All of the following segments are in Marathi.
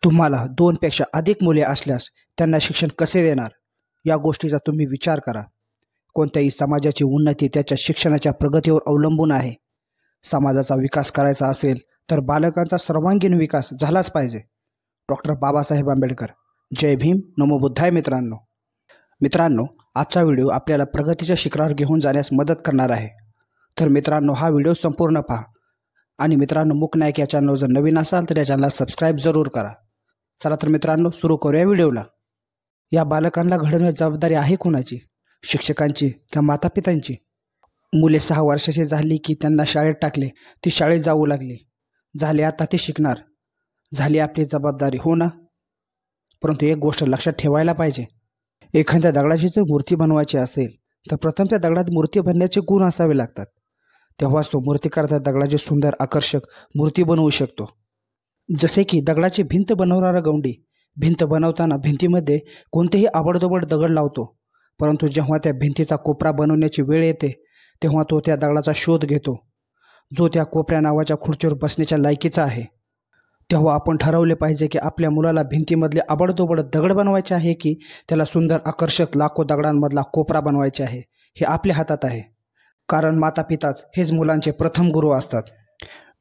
तुम्हाला 2 पेक्षा अधिक मुले असल्यास त्यांना शिक्षण कसे देणार? या गोष्टीचा तुम्ही विचार करा. कोणत्याही समाजाची उन्नती त्याच्या शिक्षणाच्या प्रगतीवर अवलंबून आहे. समाजाचा विकास करायचा असेल तर बालकांचा सर्वांगीण विकास झालाच पाहिजे. डॉक्टर बाबासाहेब आंबेडकर. जय भीम, नमो बुद्धाय. मित्रांनो, आजचा व्हिडिओ आपल्याला प्रगतीच्या शिखरावर घेऊन जाण्यास मदत करणार आहे. तर मित्रांनो, हा व्हिडिओ संपूर्ण पहा. आणि मित्रांनो, मुक नायक या चॅनलवर जर नवीन असाल तर या चॅनलला सबस्क्राईब जरूर करा. चला तर मित्रांनो, सुरू करूया व्हिडिओला. या बालकांना घडवण्याची जबाबदारी आहे कोणाची? शिक्षकांची किंवा मातापितांची? मुले 6 वर्षाची झाली की त्यांना शाळेत टाकले, ती शाळेत जाऊ लागली. झाले आता ते शिकणार. झाली आपली जबाबदारी, हो ना? परंतु एक गोष्ट लक्षात ठेवायला पाहिजे. एखाद्या दगडाची जर मूर्ती बनवायची असेल तर प्रथम त्या दगडात मूर्ती बनण्याचे गुण असावे लागतात. तेव्हाच तो मूर्तिकार त्या दगडाची सुंदर आकर्षक मूर्ती बनवू शकतो. जसे की दगडाची भिंत बनवणारा गवंडी भिंत बनवताना भिंतीमध्ये कोणतेही आबडधोबड दगड लावतो, परंतु जेव्हा त्या भिंतीचा कोपरा बनवण्याची वेळ येते तेव्हा तो त्या दगडाचा शोध घेतो जो त्या कोपऱ्या नावाच्या खुर्चीवर बसण्याच्या लायकीचा आहे. तेव्हा आपण ठरवले पाहिजे की आपल्या मुलाला भिंतीमधले आबडधोबड दगड बनवायचे आहे की त्याला सुंदर आकर्षक लाखो दगडांमधला कोपरा बनवायचा आहे. हे आपल्या हातात आहे, कारण मातापिताच हेच मुलांचे प्रथम गुरु असतात.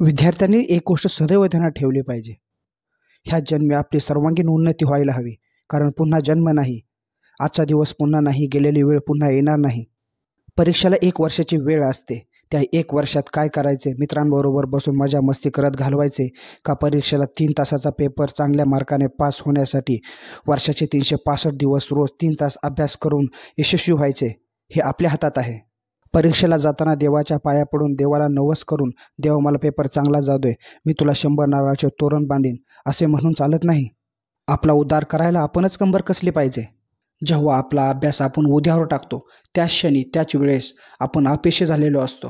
विद्यार्थ्यांनी एक गोष्ट सदैव ध्यानात ठेवली पाहिजे. ह्या जन्मी आपली सर्वांगीण उन्नती व्हायला हवी, कारण पुन्हा जन्म नाही. आजचा दिवस पुन्हा नाही, गेलेली वेळ पुन्हा येणार नाही. परीक्षेला 1 वर्षाची वेळ असते. त्या 1 वर्षात काय करायचे? मित्रांबरोबर बसून मजा मस्ती करत घालवायचे का परीक्षेला 3 तासाचा पेपर चांगल्या मार्काने पास होण्यासाठी वर्षाचे 365 दिवस रोज 3 तास अभ्यास करून यशस्वी व्हायचे? हे आपल्या हातात आहे. परीक्षेला जाताना देवाच्या पाया पडून देवाला नवस करून, देव मला पेपर चांगला जाऊ दे, मी तुला 100 नारळाचे तोरण बांधीन असे म्हणून चालत नाही. आपला उद्धार करायला आपणच कंबर कसली पाहिजे. जेव्हा आपला अभ्यास आपण उद्यावर टाकतो त्याच क्षणी त्याच वेळेस आपण अपयशी झालेलो असतो.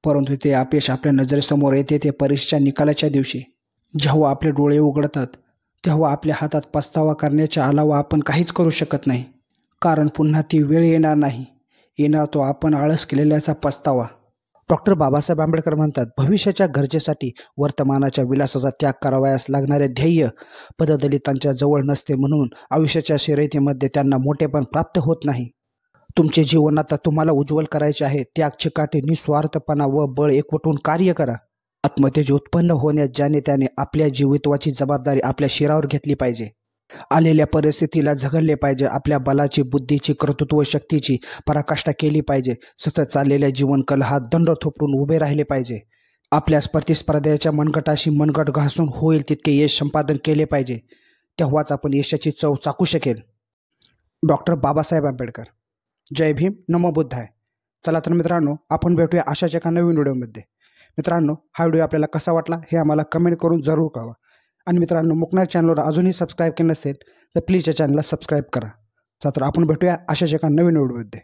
परंतु ते अपयश आपल्या नजरेसमोर येते ते परीक्षेच्या निकालाच्या दिवशी. जेव्हा आपले डोळे उघडतात तेव्हा आपल्या हातात पस्तावा करण्याच्या अलावा आपण काहीच करू शकत नाही, कारण पुन्हा ती वेळ येणार नाही. येणार तो आपण आळस केलेल्याचा पस्तावा. डॉक्टर बाबासाहेब आंबेडकर म्हणतात, भविष्याच्या गरजेसाठी वर्तमानाच्या विलासाचा त्याग करावयास लागणारे ध्येय पददलितांच्या जवळ नसते, म्हणून आयुष्याच्या शर्यतीमध्ये त्यांना मोठेपण प्राप्त होत नाही. तुमचे जीवन आता तुम्हाला उज्ज्वल करायचे आहे. त्याग, चिकाटी, निस्वार्थपणा व बळ एकवटून कार्य करा. आत्मतेज उत्पन्न होण्यास ज्याने त्याने आपल्या जीवितवाची जबाबदारी आपल्या शिरावर घेतली पाहिजे. आलेल्या परिस्थितीला झगडले पाहिजे. आपल्या बलाची, बुद्धीची, कर्तृत्व शक्तीची पराकाष्ठा केली पाहिजे. सतत चाललेल्या जीवन कलहात दंड थोपटून उभे राहिले पाहिजे. आपल्या प्रतिस्पर्ध्याच्या मनगटाशी मनगट घासून होईल तितके यश संपादन केले पाहिजे. तेव्हाच आपण यशाची चव चाकू शकेल. डॉक्टर बाबासाहेब आंबेडकर. जय भीम, नमो बुद्धाय. चला तर मित्रांनो, आपण भेटूया अशाच एका नवीन व्हिडिओमध्ये. मित्रांनो, हा व्हिडिओ आपल्याला कसा वाटला हे आम्हाला कमेंट करून जरूर कळवा. आणि मित्रांनो, मुक नायक चॅनलवर अजूनही सबस्क्राईब केलं नसेल तर प्लीज या चॅनलला सबस्क्राईब करा. चला तर आपण भेटूया अशाच एका नवीन व्हिडिओमध्ये.